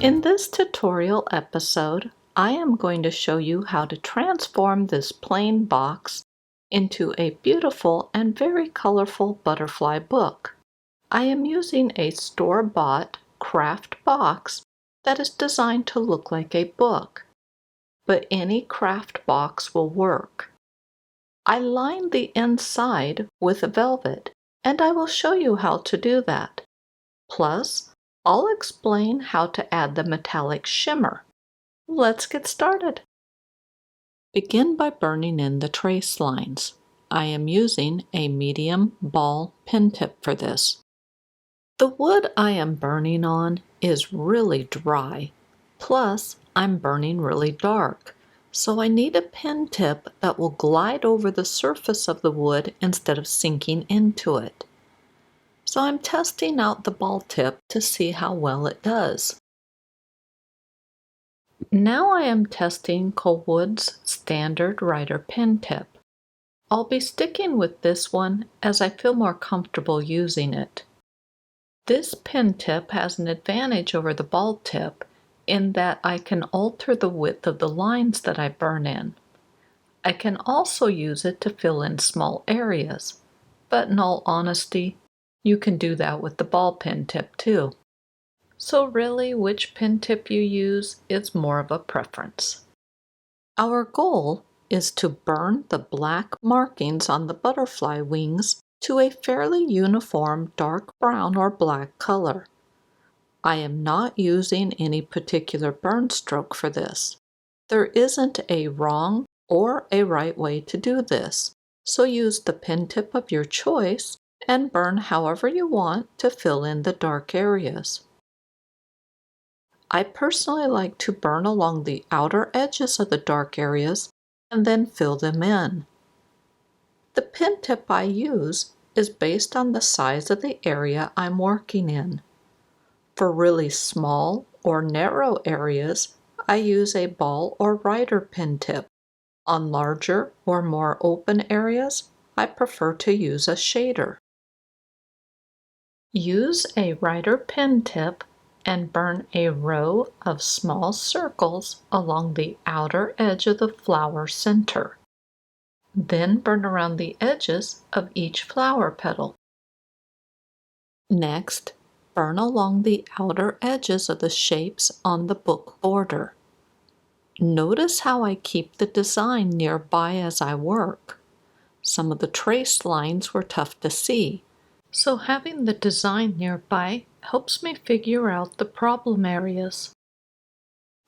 In this tutorial episode, I am going to show you how to transform this plain box into a beautiful and very colorful butterfly book. I am using a store-bought craft box that is designed to look like a book, but any craft box will work. I lined the inside with velvet, and I will show you how to do that. Plus, I'll explain how to add the metallic shimmer. Let's get started. Begin by burning in the trace lines. I am using a medium ball pen tip for this. The wood I am burning on is really dry, plus I'm burning really dark, so I need a pen tip that will glide over the surface of the wood instead of sinking into it. So I'm testing out the ball tip to see how well it does. Now I am testing Colwood's standard writer pen tip. I'll be sticking with this one as I feel more comfortable using it. This pen tip has an advantage over the ball tip in that I can alter the width of the lines that I burn in. I can also use it to fill in small areas, but in all honesty, you can do that with the ball pen tip too. So really, which pen tip you use is more of a preference. Our goal is to burn the black markings on the butterfly wings to a fairly uniform dark brown or black color. I am not using any particular burn stroke for this. There isn't a wrong or a right way to do this, so use the pen tip of your choice and burn however you want to fill in the dark areas. I personally like to burn along the outer edges of the dark areas and then fill them in. The pen tip I use is based on the size of the area I'm working in. For really small or narrow areas, I use a ball or writer pen tip. On larger or more open areas, I prefer to use a shader. Use a writer pen tip and burn a row of small circles along the outer edge of the flower center. Then burn around the edges of each flower petal. Next, burn along the outer edges of the shapes on the book border. Notice how I keep the design nearby as I work. Some of the trace lines were tough to see, so having the design nearby helps me figure out the problem areas.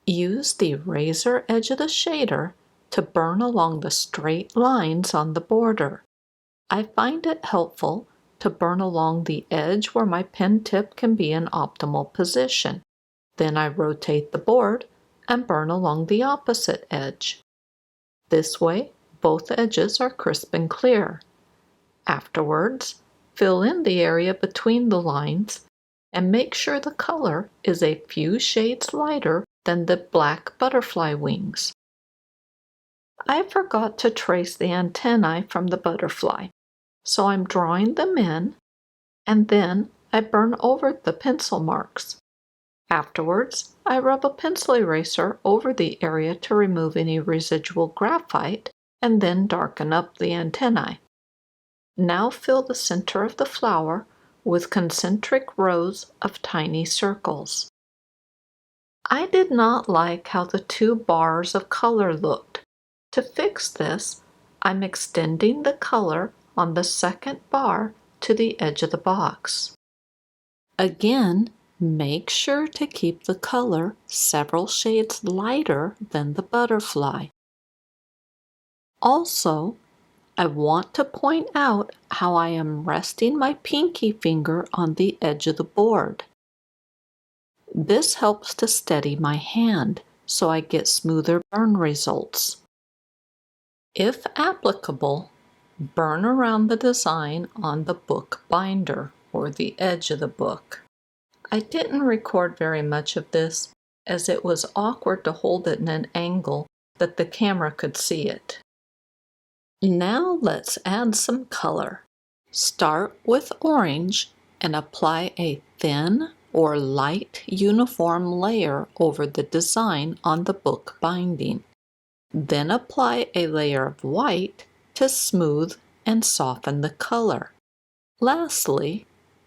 Use the razor edge of the shader to burn along the straight lines on the border. I find it helpful to burn along the edge where my pen tip can be in optimal position. Then I rotate the board and burn along the opposite edge. This way, both edges are crisp and clear. Afterwards, fill in the area between the lines and make sure the color is a few shades lighter than the black butterfly wings. I forgot to trace the antennae from the butterfly, so I'm drawing them in, and then I burn over the pencil marks. Afterwards, I rub a pencil eraser over the area to remove any residual graphite and then darken up the antennae. Now fill the center of the flower with concentric rows of tiny circles. I did not like how the two bars of color looked. To fix this, I'm extending the color on the second bar to the edge of the box. Again, make sure to keep the color several shades lighter than the butterfly. Also, I want to point out how I am resting my pinky finger on the edge of the board. This helps to steady my hand so I get smoother burn results. If applicable, burn around the design on the book binder or the edge of the book. I didn't record very much of this as it was awkward to hold it in an angle that the camera could see it. Now let's add some color. Start with orange and apply a thin or light uniform layer over the design on the book binding. Then apply a layer of white to smooth and soften the color. Lastly,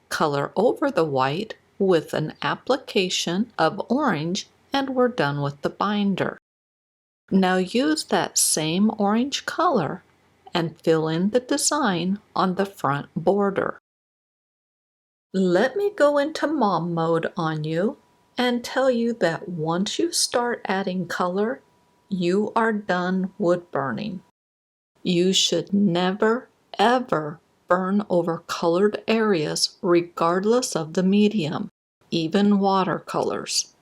color over the white with an application of orange and we're done with the binder. Now use that same orange color and fill in the design on the front border. Let me go into mom mode on you and tell you that once you start adding color, you are done wood burning. You should never, ever burn over colored areas regardless of the medium, even watercolors.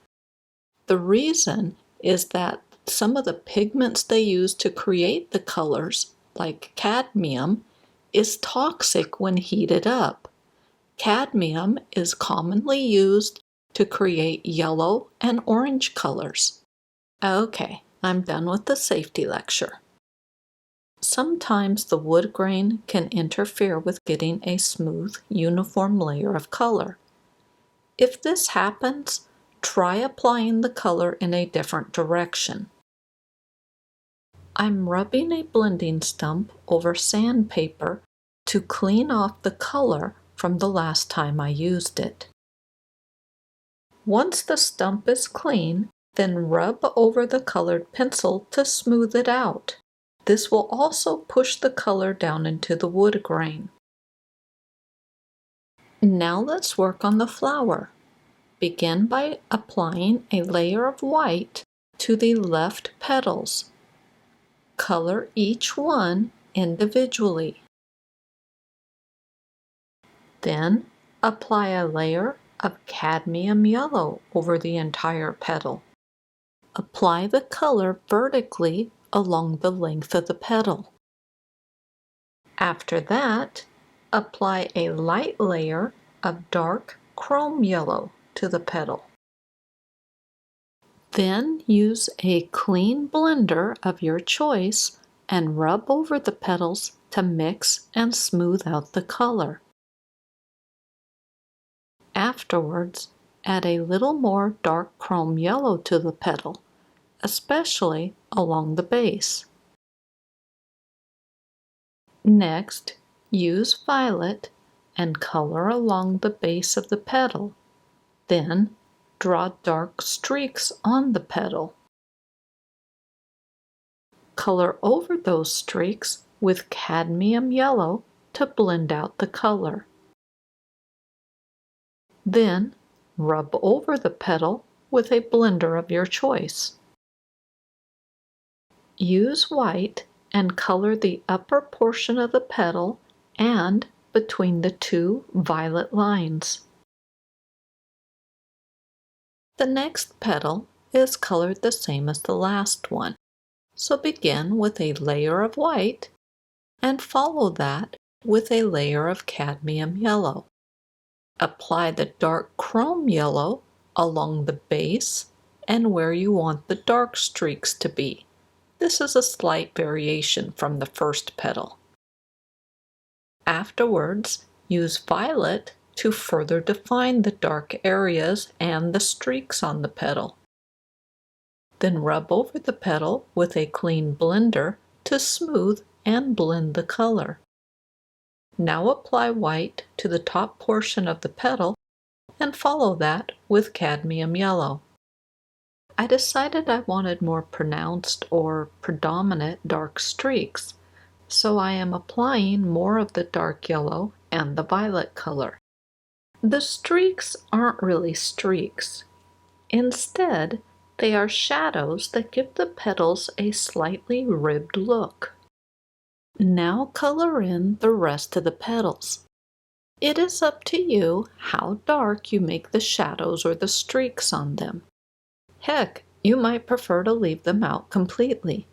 The reason is that some of the pigments they use to create the colors, like cadmium, is toxic when heated up. Cadmium is commonly used to create yellow and orange colors. Okay, I'm done with the safety lecture. Sometimes the wood grain can interfere with getting a smooth, uniform layer of color. If this happens, try applying the color in a different direction. I'm rubbing a blending stump over sandpaper to clean off the color from the last time I used it. Once the stump is clean, then rub over the colored pencil to smooth it out. This will also push the color down into the wood grain. Now let's work on the flower. Begin by applying a layer of white to the left petals. Color each one individually. Then apply a layer of cadmium yellow over the entire petal. Apply the color vertically along the length of the petal. After that, apply a light layer of dark chrome yellow to the petal. Then use a clean blender of your choice and rub over the petals to mix and smooth out the color. Afterwards, add a little more dark chrome yellow to the petal, especially along the base. Next, use violet and color along the base of the petal. Then, draw dark streaks on the petal. Color over those streaks with cadmium yellow to blend out the color. Then, rub over the petal with a blender of your choice. Use white and color the upper portion of the petal and between the two violet lines. The next petal is colored the same as the last one, so begin with a layer of white and follow that with a layer of cadmium yellow. Apply the dark chrome yellow along the base and where you want the dark streaks to be. This is a slight variation from the first petal. Afterwards, use violet to further define the dark areas and the streaks on the petal. Then rub over the petal with a clean blender to smooth and blend the color. Now apply white to the top portion of the petal and follow that with cadmium yellow. I decided I wanted more pronounced or predominant dark streaks, so I am applying more of the dark yellow and the violet color. The streaks aren't really streaks. Instead, they are shadows that give the petals a slightly ribbed look. Now color in the rest of the petals. It is up to you how dark you make the shadows or the streaks on them. Heck, you might prefer to leave them out completely.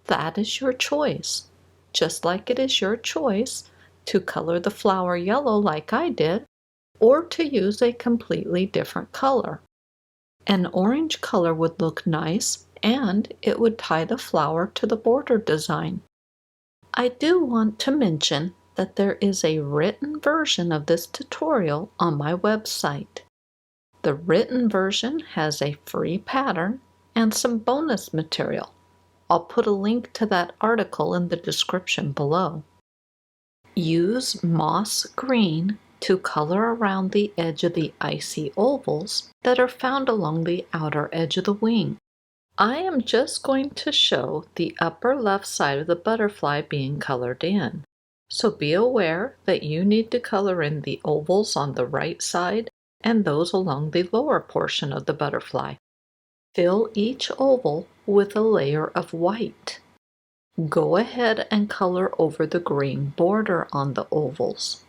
That is your choice. Just like it is your choice to color the flower yellow like I did, or to use a completely different color. An orange color would look nice, and it would tie the flower to the border design. I do want to mention that there is a written version of this tutorial on my website. The written version has a free pattern and some bonus material. I'll put a link to that article in the description below. Use moss green to color around the edge of the icy ovals that are found along the outer edge of the wing. I am just going to show the upper left side of the butterfly being colored in. So be aware that you need to color in the ovals on the right side and those along the lower portion of the butterfly. Fill each oval with a layer of white. Go ahead and color over the green border on the ovals.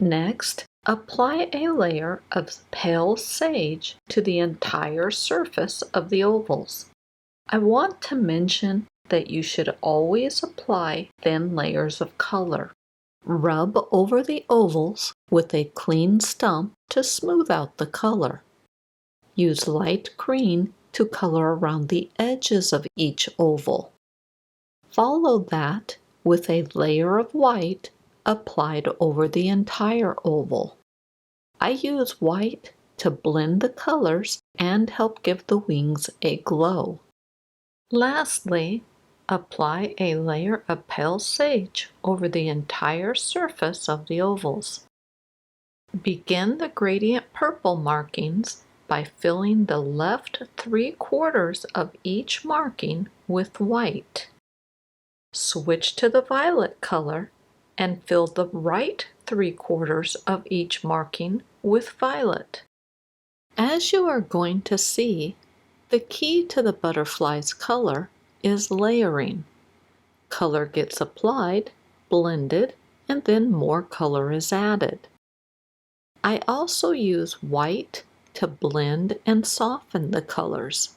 Next, apply a layer of pale sage to the entire surface of the ovals. I want to mention that you should always apply thin layers of color. Rub over the ovals with a clean stump to smooth out the color. Use light green to color around the edges of each oval. Follow that with a layer of white applied over the entire oval. I use white to blend the colors and help give the wings a glow. Lastly, apply a layer of pale sage over the entire surface of the ovals. Begin the gradient purple markings by filling the left 3/4 of each marking with white. Switch to the violet color and fill the right 3/4 of each marking with violet. As you are going to see, the key to the butterfly's color is layering. Color gets applied, blended, and then more color is added. I also use white to blend and soften the colors.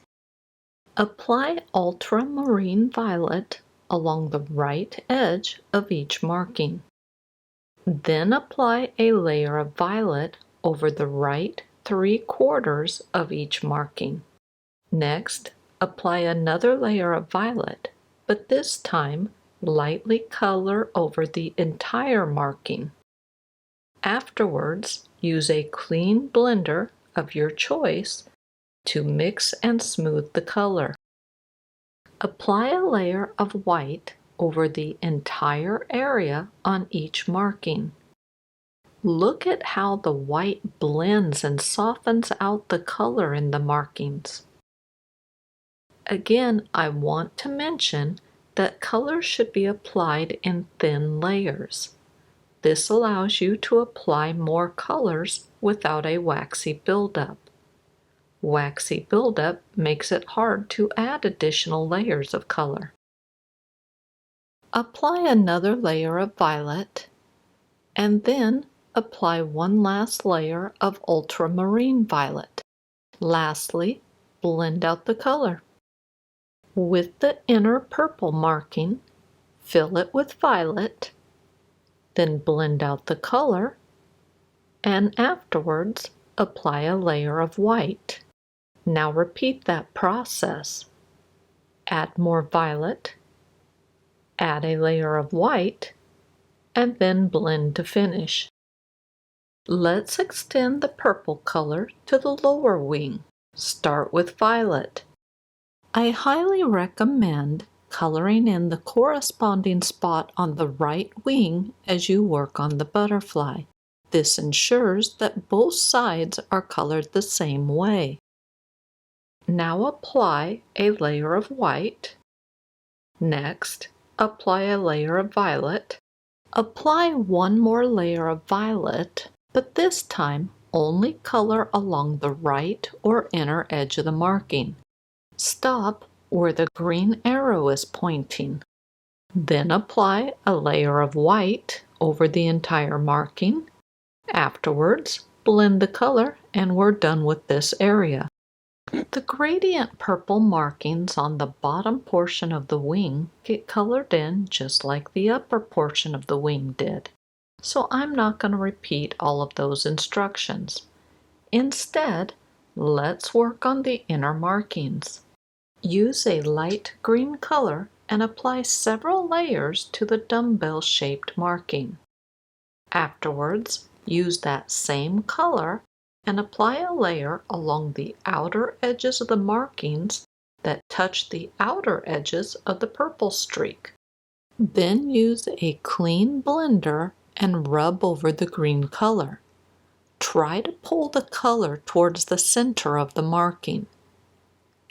Apply ultramarine violet along the right edge of each marking. Then apply a layer of violet over the right 3/4 of each marking. Next, apply another layer of violet, but this time lightly color over the entire marking. Afterwards, use a clean blender of your choice to mix and smooth the color. Apply a layer of white over the entire area on each marking. Look at how the white blends and softens out the color in the markings. Again, I want to mention that color should be applied in thin layers. This allows you to apply more colors without a waxy buildup. Waxy buildup makes it hard to add additional layers of color. Apply another layer of violet, and then apply one last layer of ultramarine violet. Lastly, blend out the color. With the inner purple marking, fill it with violet, then blend out the color, and afterwards apply a layer of white. Now repeat that process. Add more violet, add a layer of white, and then blend to finish. Let's extend the purple color to the lower wing. Start with violet. I highly recommend coloring in the corresponding spot on the right wing as you work on the butterfly. This ensures that both sides are colored the same way. Now apply a layer of white. Next, apply a layer of violet. Apply one more layer of violet, but this time only color along the right or inner edge of the marking. Stop where the green arrow is pointing. Then apply a layer of white over the entire marking. Afterwards, blend the color and we're done with this area. The gradient purple markings on the bottom portion of the wing get colored in just like the upper portion of the wing did. So I'm not going to repeat all of those instructions. Instead, let's work on the inner markings. Use a light green color and apply several layers to the dumbbell-shaped marking. Afterwards, use that same color and apply a layer along the outer edges of the markings that touch the outer edges of the purple streak. Then use a clean blender and rub over the green color. Try to pull the color towards the center of the marking.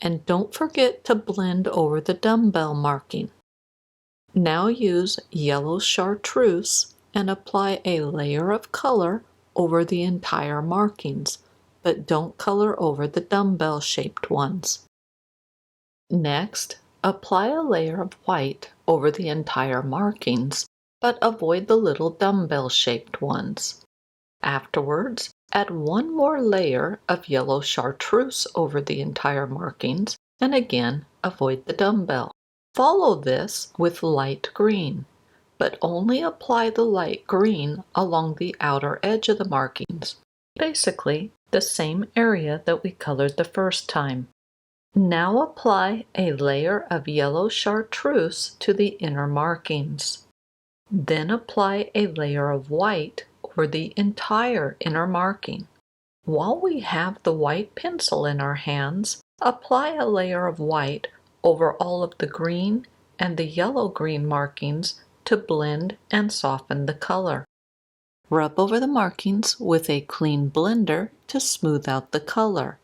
And don't forget to blend over the dumbbell marking. Now use yellow chartreuse and apply a layer of color over the entire markings, but don't color over the dumbbell-shaped ones. Next, apply a layer of white over the entire markings, but avoid the little dumbbell-shaped ones. Afterwards, add one more layer of yellow chartreuse over the entire markings, and again, avoid the dumbbell. Follow this with light green, but only apply the light green along the outer edge of the markings, basically the same area that we colored the first time. Now apply a layer of yellow chartreuse to the inner markings. Then apply a layer of white over the entire inner marking. While we have the white pencil in our hands, apply a layer of white over all of the green and the yellow-green markings to blend and soften the color. Rub over the markings with a clean blender to smooth out the color.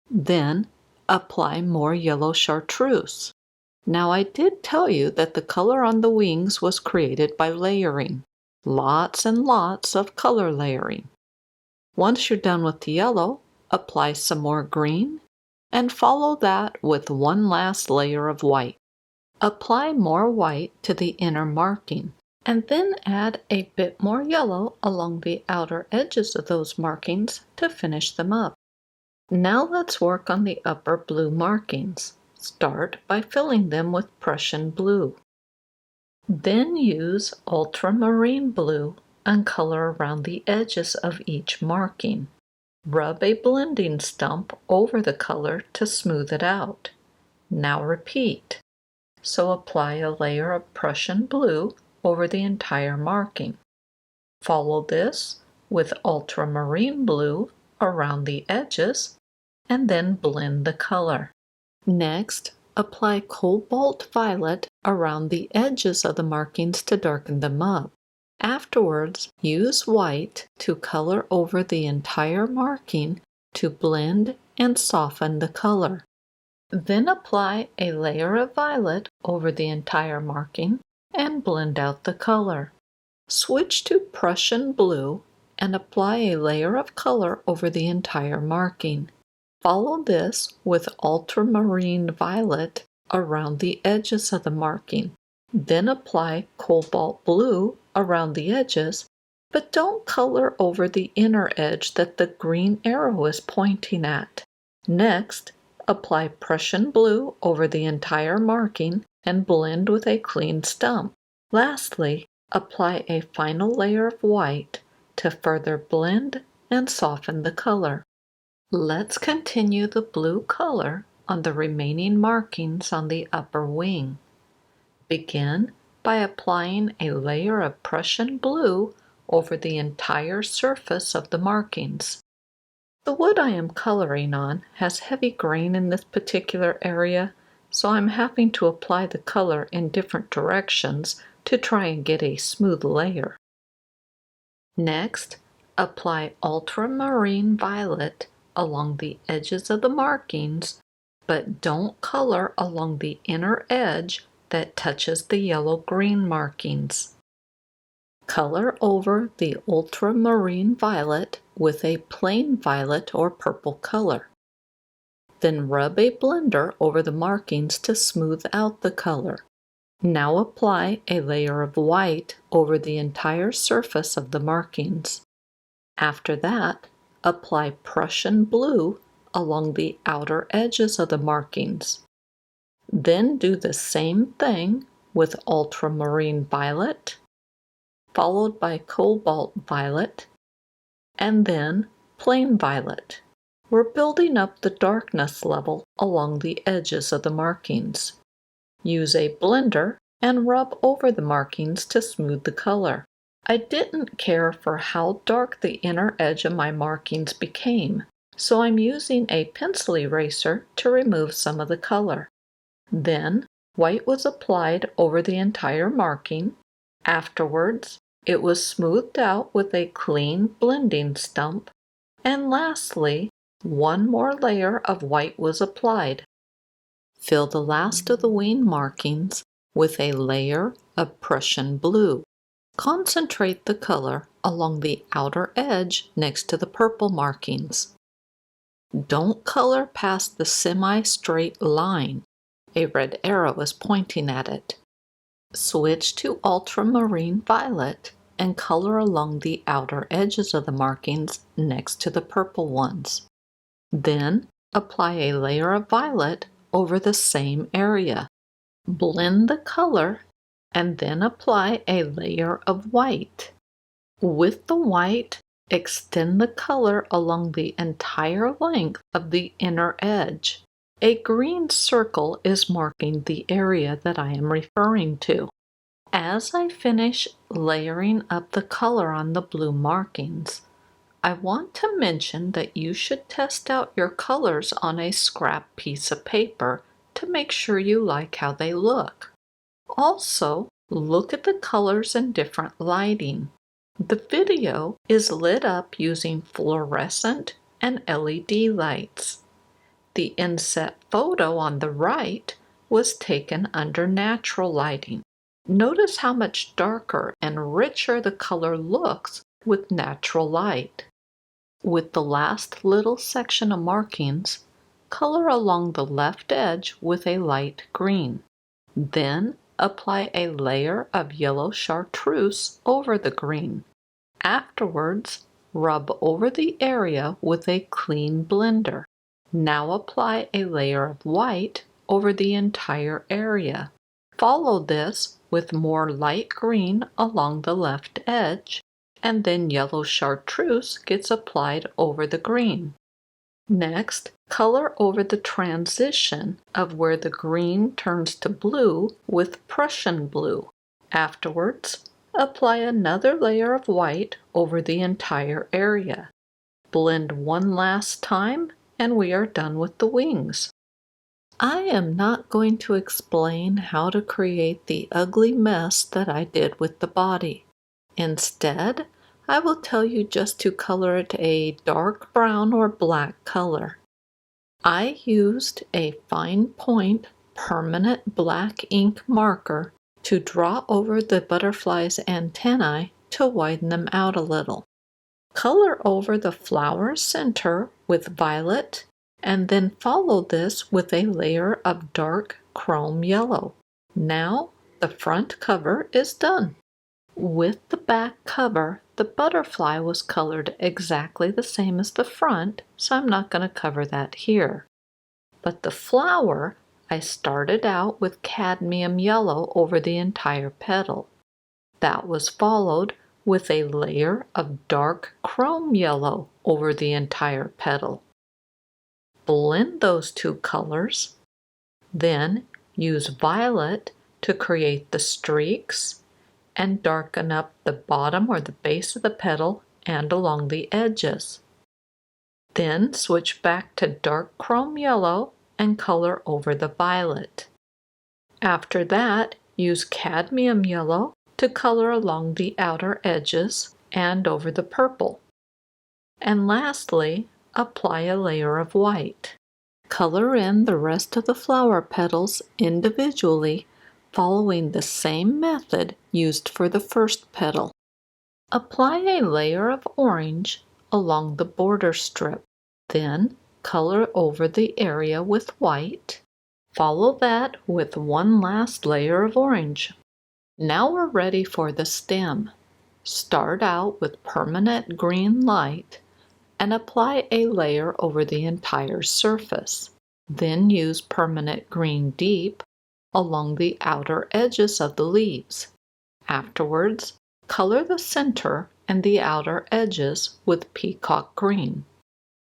Then apply more yellow chartreuse. Now I did tell you that the color on the wings was created by layering. Lots and lots of color layering. Once you're done with the yellow, apply some more green and follow that with one last layer of white. Apply more white to the inner marking and then add a bit more yellow along the outer edges of those markings to finish them up. Now let's work on the upper blue markings. Start by filling them with Prussian blue. Then use ultramarine blue and color around the edges of each marking. Rub a blending stump over the color to smooth it out. Now repeat. So apply a layer of Prussian blue over the entire marking. Follow this with ultramarine blue around the edges and then blend the color. Next, apply cobalt violet around the edges of the markings to darken them up. Afterwards, use white to color over the entire marking to blend and soften the color. Then apply a layer of violet over the entire marking and blend out the color. Switch to Prussian blue and apply a layer of color over the entire marking. Follow this with ultramarine violet around the edges of the marking. Then apply cobalt blue around the edges, but don't color over the inner edge that the green arrow is pointing at. Next, apply Prussian blue over the entire marking and blend with a clean stump. Lastly, apply a final layer of white to further blend and soften the color. Let's continue the blue color on the remaining markings on the upper wing. Begin by applying a layer of Prussian blue over the entire surface of the markings. The wood I am coloring on has heavy grain in this particular area, so I'm having to apply the color in different directions to try and get a smooth layer. Next, apply ultramarine violet along the edges of the markings, but don't color along the inner edge that touches the yellow-green markings. Color over the ultramarine violet with a plain violet or purple color. Then rub a blender over the markings to smooth out the color. Now apply a layer of white over the entire surface of the markings. After that, apply Prussian blue along the outer edges of the markings. Then do the same thing with ultramarine violet, followed by cobalt violet, and then plain violet. We're building up the darkness level along the edges of the markings. Use a blender and rub over the markings to smooth the color. I didn't care for how dark the inner edge of my markings became, so I'm using a pencil eraser to remove some of the color. Then, white was applied over the entire marking. Afterwards, it was smoothed out with a clean blending stump. And lastly, one more layer of white was applied. Fill the last of the wing markings with a layer of Prussian blue. Concentrate the color along the outer edge next to the purple markings. Don't color past the semi-straight line. A red arrow is pointing at it. Switch to ultramarine violet and color along the outer edges of the markings next to the purple ones. Then apply a layer of violet over the same area. Blend the color and then apply a layer of white. With the white, extend the color along the entire length of the inner edge. A green circle is marking the area that I am referring to. As I finish layering up the color on the blue markings, I want to mention that you should test out your colors on a scrap piece of paper to make sure you like how they look. Also, look at the colors in different lighting. The video is lit up using fluorescent and LED lights. The inset photo on the right was taken under natural lighting. Notice how much darker and richer the color looks with natural light. With the last little section of markings, color along the left edge with a light green. Then apply a layer of yellow chartreuse over the green. Afterwards, rub over the area with a clean blender. Now apply a layer of white over the entire area. Follow this with more light green along the left edge, and then yellow chartreuse gets applied over the green. Next, color over the transition of where the green turns to blue with Prussian blue. Afterwards, apply another layer of white over the entire area. Blend one last time, and we are done with the wings. I am not going to explain how to create the ugly mess that I did with the body. Instead, I will tell you just to color it a dark brown or black color. I used a fine point permanent black ink marker to draw over the butterfly's antennae to widen them out a little. Color over the flower center with violet, and then follow this with a layer of dark chrome yellow. Now the front cover is done. With the back cover, the butterfly was colored exactly the same as the front, so I'm not going to cover that here. But the flower, I started out with cadmium yellow over the entire petal. That was followed with a layer of dark chrome yellow over the entire petal. Blend those two colors, then use violet to create the streaks and darken up the bottom or the base of the petal and along the edges. Then switch back to dark chrome yellow and color over the violet. After that, use cadmium yellow to color along the outer edges and over the purple. And lastly, apply a layer of white. Color in the rest of the flower petals individually, following the same method used for the first petal. Apply a layer of orange along the border strip. Then color over the area with white. Follow that with one last layer of orange. Now we're ready for the stem. Start out with permanent green light and apply a layer over the entire surface. Then use permanent green deep along the outer edges of the leaves. Afterwards, color the center and the outer edges with peacock green.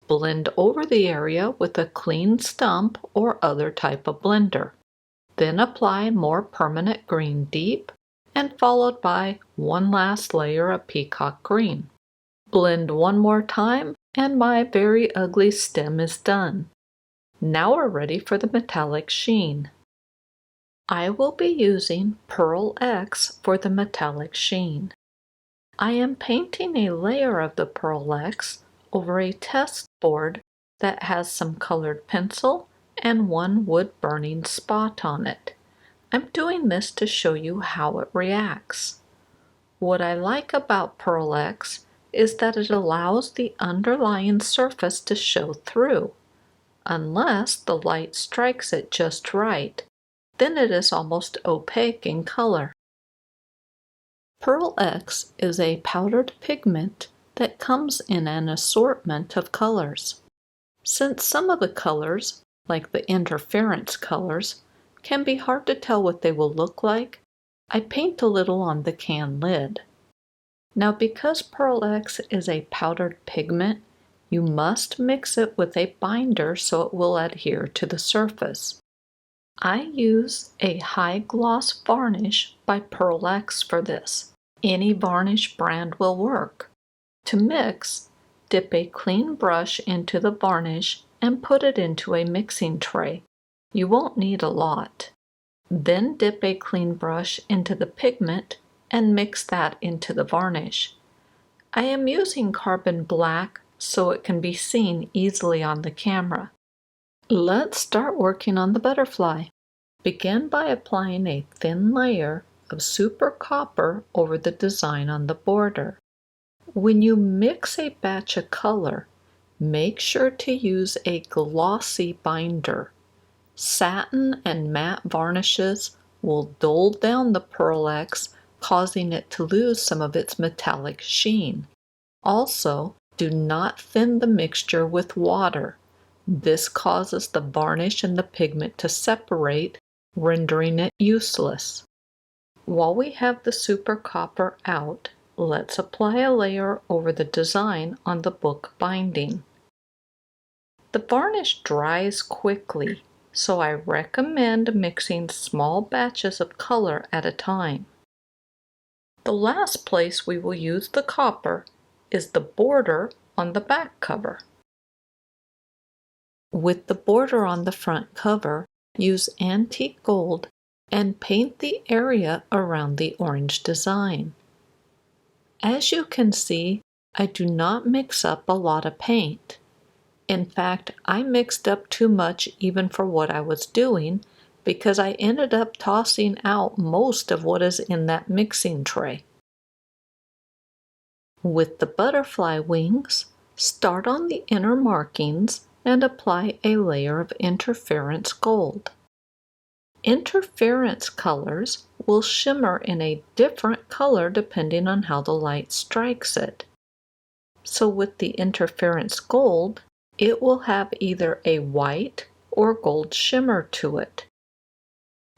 Blend over the area with a clean stump or other type of blender. Then apply more permanent green deep and followed by one last layer of peacock green. Blend one more time and my very ugly stem is done. Now we're ready for the metallic sheen. I will be using Pearl X for the metallic sheen. I am painting a layer of the Pearl X over a test board that has some colored pencil and one wood burning spot on it. I'm doing this to show you how it reacts. What I like about Pearl X is that it allows the underlying surface to show through, unless the light strikes it just right. Then it is almost opaque in color. Pearl X is a powdered pigment that comes in an assortment of colors. Since some of the colors, like the interference colors, can be hard to tell what they will look like, I paint a little on the can lid. Now, because Pearl X is a powdered pigment, you must mix it with a binder so it will adhere to the surface. I use a high gloss varnish by Pearl X for this. Any varnish brand will work. To mix, dip a clean brush into the varnish and put it into a mixing tray. You won't need a lot. Then dip a clean brush into the pigment and mix that into the varnish. I am using carbon black so it can be seen easily on the camera. Let's start working on the butterfly. Begin by applying a thin layer of super copper over the design on the border. When you mix a batch of color, make sure to use a glossy binder. Satin and matte varnishes will dull down the Pearl X, causing it to lose some of its metallic sheen. Also, do not thin the mixture with water. This causes the varnish and the pigment to separate, rendering it useless. While we have the super copper out, let's apply a layer over the design on the book binding. The varnish dries quickly, so I recommend mixing small batches of color at a time. The last place we will use the copper is the border on the back cover. With the border on the front cover, use antique gold and paint the area around the orange design. As you can see, I do not mix up a lot of paint. In fact, I mixed up too much even for what I was doing because I ended up tossing out most of what is in that mixing tray. With the butterfly wings, start on the inner markings and apply a layer of interference gold. Interference colors will shimmer in a different color depending on how the light strikes it. So with the interference gold, it will have either a white or gold shimmer to it.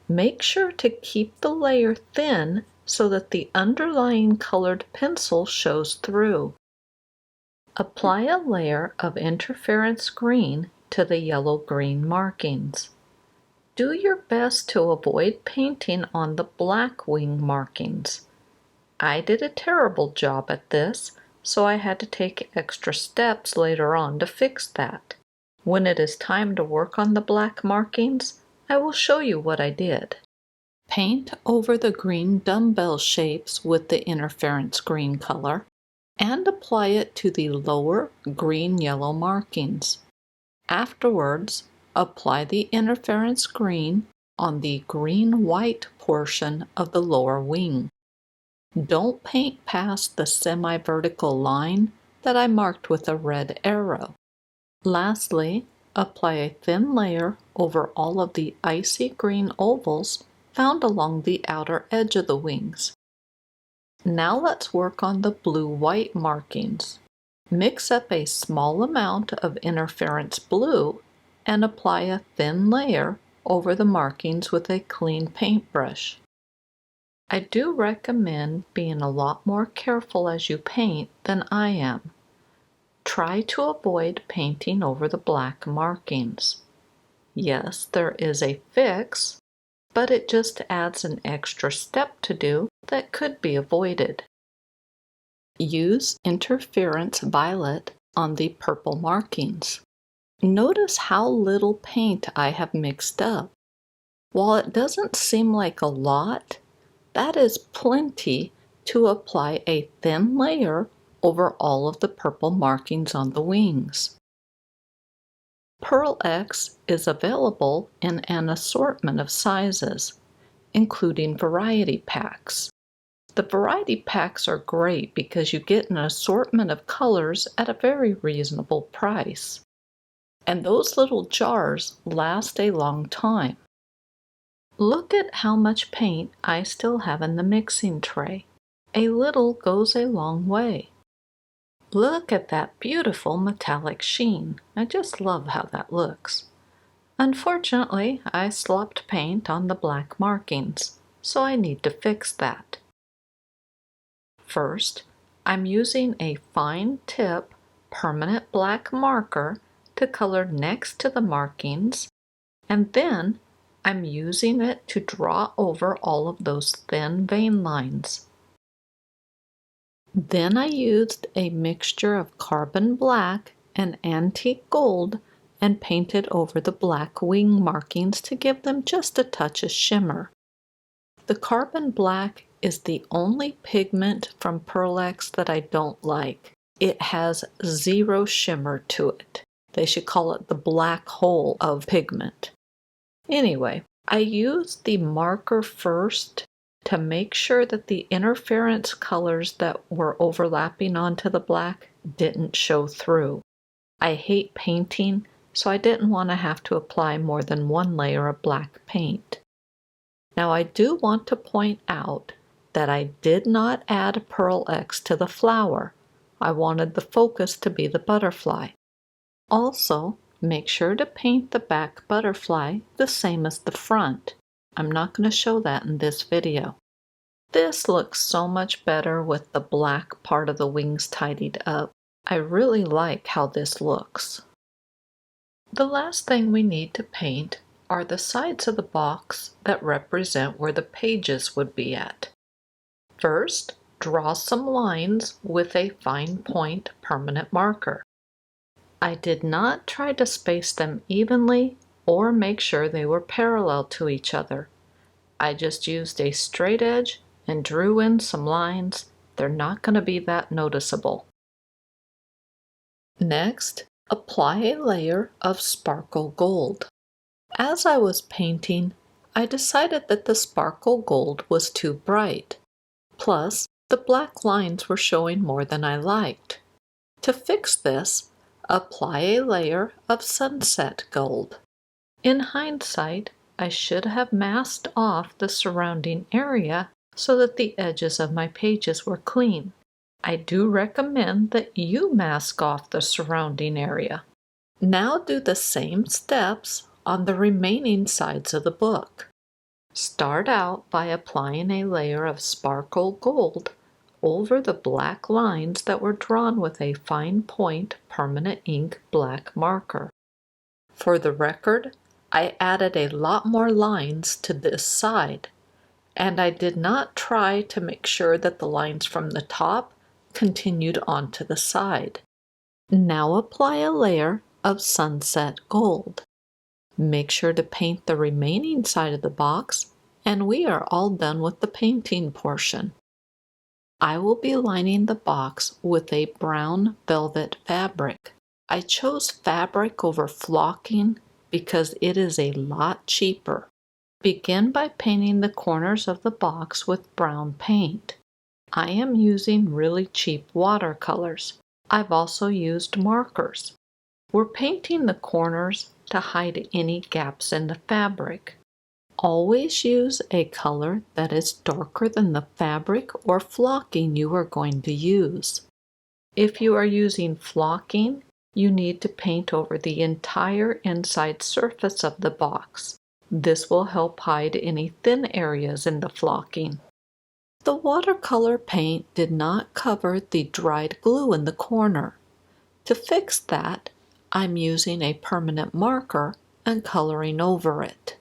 Make sure to keep the layer thin so that the underlying colored pencil shows through. Apply a layer of interference green to the yellow-green markings. Do your best to avoid painting on the black wing markings. I did a terrible job at this, so I had to take extra steps later on to fix that. When it is time to work on the black markings, I will show you what I did. Paint over the green dumbbell shapes with the interference green color and apply it to the lower green-yellow markings. Afterwards, apply the interference green on the green-white portion of the lower wing. Don't paint past the semi-vertical line that I marked with a red arrow. Lastly, apply a thin layer over all of the icy green ovals found along the outer edge of the wings. Now let's work on the blue-white markings. Mix up a small amount of interference blue and apply a thin layer over the markings with a clean paintbrush. I do recommend being a lot more careful as you paint than I am. Try to avoid painting over the black markings. Yes, there is a fix. but it just adds an extra step to do that could be avoided. Use interference violet on the purple markings. Notice how little paint I have mixed up. While it doesn't seem like a lot, that is plenty to apply a thin layer over all of the purple markings on the wings. Pearl X is available in an assortment of sizes, including variety packs. The variety packs are great because you get an assortment of colors at a very reasonable price. And those little jars last a long time. Look at how much paint I still have in the mixing tray. A little goes a long way. Look at that beautiful metallic sheen. I just love how that looks. Unfortunately, I slopped paint on the black markings, so I need to fix that. First, I'm using a fine tip permanent black marker to color next to the markings, and then I'm using it to draw over all of those thin vein lines. Then I used a mixture of carbon black and antique gold and painted over the black wing markings to give them just a touch of shimmer. The carbon black is the only pigment from Pearl X that I don't like. It has zero shimmer to it. They should call it the black hole of pigment. Anyway, I used the marker first to make sure that the interference colors that were overlapping onto the black didn't show through. I hate painting, so I didn't want to have to apply more than one layer of black paint. Now I do want to point out that I did not add Pearl X to the flower. I wanted the focus to be the butterfly. Also, make sure to paint the back butterfly the same as the front. I'm not going to show that in this video. This looks so much better with the black part of the wings tidied up. I really like how this looks. The last thing we need to paint are the sides of the box that represent where the pages would be at. First, draw some lines with a fine point permanent marker. I did not try to space them evenly or make sure they were parallel to each other. I just used a straight edge and drew in some lines. They're not going to be that noticeable. Next, apply a layer of sparkle gold. As I was painting, I decided that the sparkle gold was too bright. Plus, the black lines were showing more than I liked. To fix this, apply a layer of sunset gold. In hindsight, I should have masked off the surrounding area so that the edges of my pages were clean. I do recommend that you mask off the surrounding area. Now do the same steps on the remaining sides of the book. Start out by applying a layer of sparkle gold over the black lines that were drawn with a fine point permanent ink black marker. For the record, I added a lot more lines to this side, and I did not try to make sure that the lines from the top continued onto the side. Now apply a layer of sunset gold. Make sure to paint the remaining side of the box, and we are all done with the painting portion. I will be lining the box with a brown velvet fabric. I chose fabric over flocking because it is a lot cheaper. Begin by painting the corners of the box with brown paint. I am using really cheap watercolors. I've also used markers. We're painting the corners to hide any gaps in the fabric. Always use a color that is darker than the fabric or flocking you are going to use. If you are using flocking, you need to paint over the entire inside surface of the box. This will help hide any thin areas in the flocking. The watercolor paint did not cover the dried glue in the corner. To fix that, I'm using a permanent marker and coloring over it.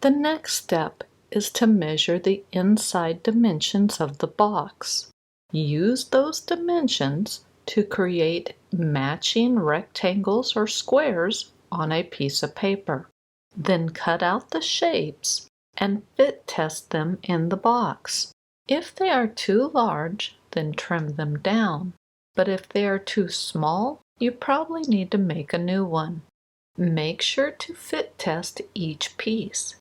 The next step is to measure the inside dimensions of the box. Use those dimensions to create matching rectangles or squares on a piece of paper. Then cut out the shapes and fit test them in the box. If they are too large, then trim them down. But if they are too small, you probably need to make a new one. Make sure to fit test each piece.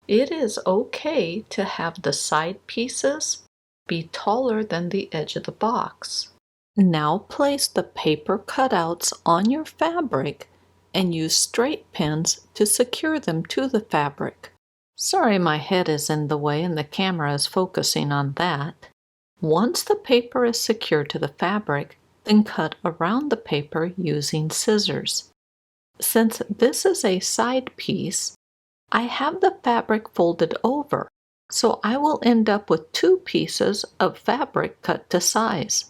It is okay to have the side pieces be taller than the edge of the box. Now place the paper cutouts on your fabric and use straight pins to secure them to the fabric. Sorry, my head is in the way and the camera is focusing on that. Once the paper is secured to the fabric, then cut around the paper using scissors. Since this is a side piece, I have the fabric folded over, so I will end up with 2 pieces of fabric cut to size.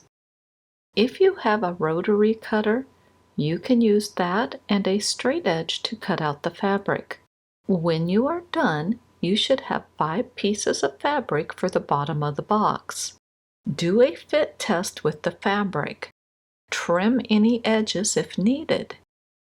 If you have a rotary cutter, you can use that and a straight edge to cut out the fabric. When you are done, you should have 5 pieces of fabric for the bottom of the box. Do a fit test with the fabric. Trim any edges if needed.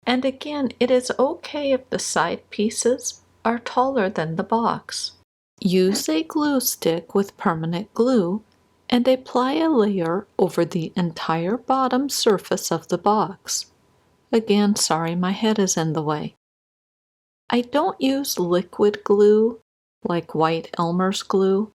And again, it is okay if the side pieces are taller than the box. Use a glue stick with permanent glue and apply a layer over the entire bottom surface of the box. Again, sorry, my head is in the way. I don't use liquid glue like White Elmer's glue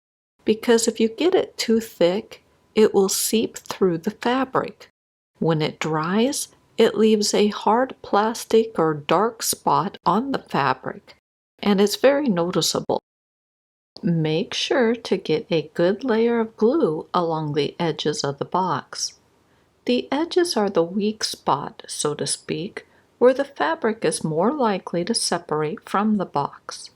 because if you get it too thick, it will seep through the fabric. When it dries, it leaves a hard plastic or dark spot on the fabric, and it's very noticeable. Make sure to get a good layer of glue along the edges of the box. The edges are the weak spot, so to speak, where the fabric is more likely to separate from the box.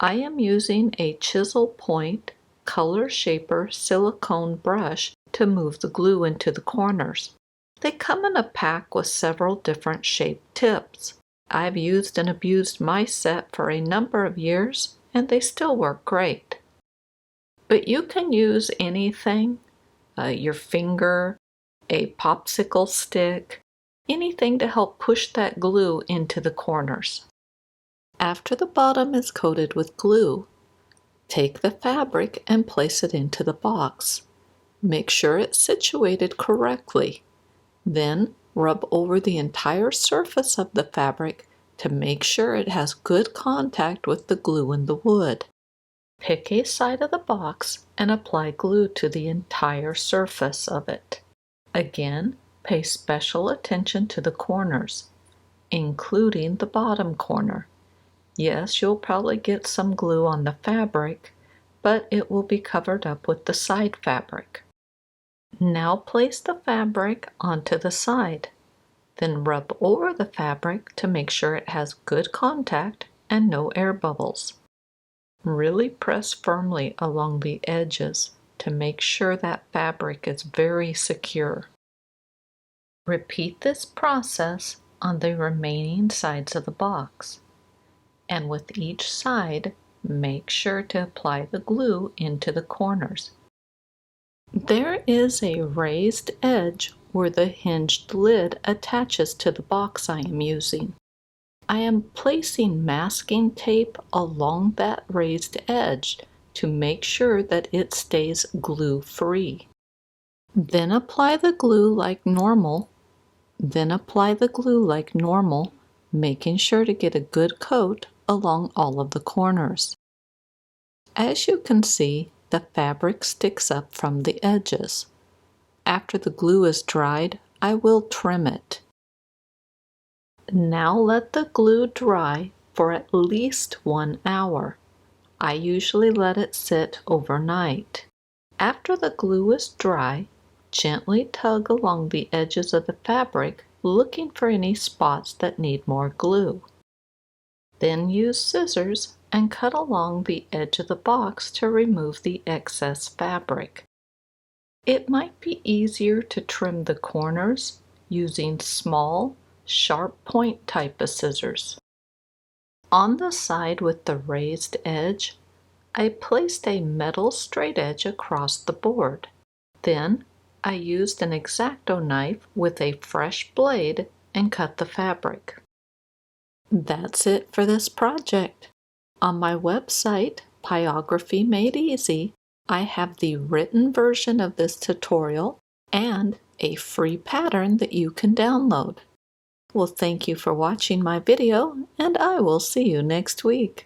I am using a chisel point color shaper silicone brush to move the glue into the corners. They come in a pack with several different shaped tips. I've used and abused my set for a number of years, and they still work great. But you can use anything, your finger, a popsicle stick, anything to help push that glue into the corners. After the bottom is coated with glue, take the fabric and place it into the box. Make sure it's situated correctly. Then rub over the entire surface of the fabric to make sure it has good contact with the glue in the wood. Pick a side of the box and apply glue to the entire surface of it. Again, pay special attention to the corners, including the bottom corner. Yes, you'll probably get some glue on the fabric, but it will be covered up with the side fabric. Now place the fabric onto the side. Then rub over the fabric to make sure it has good contact and no air bubbles. Really press firmly along the edges to make sure that fabric is very secure. Repeat this process on the remaining sides of the box. And with each side, make sure to apply the glue into the corners. There is a raised edge where the hinged lid attaches to the box I am using. I am placing masking tape along that raised edge to make sure that it stays glue-free. Then apply the glue like normal. Making sure to get a good coat along all of the corners. As you can see, the fabric sticks up from the edges. After the glue is dried, I will trim it. Now let the glue dry for at least 1 hour. I usually let it sit overnight. After the glue is dry, gently tug along the edges of the fabric, looking for any spots that need more glue. Then use scissors and cut along the edge of the box to remove the excess fabric. It might be easier to trim the corners using small, sharp point type of scissors. On the side with the raised edge, I placed a metal straight edge across the board. Then I used an X-Acto knife with a fresh blade and cut the fabric. That's it for this project. On my website, Pyrography Made Easy, I have the written version of this tutorial and a free pattern that you can download. Well, thank you for watching my video, and I will see you next week.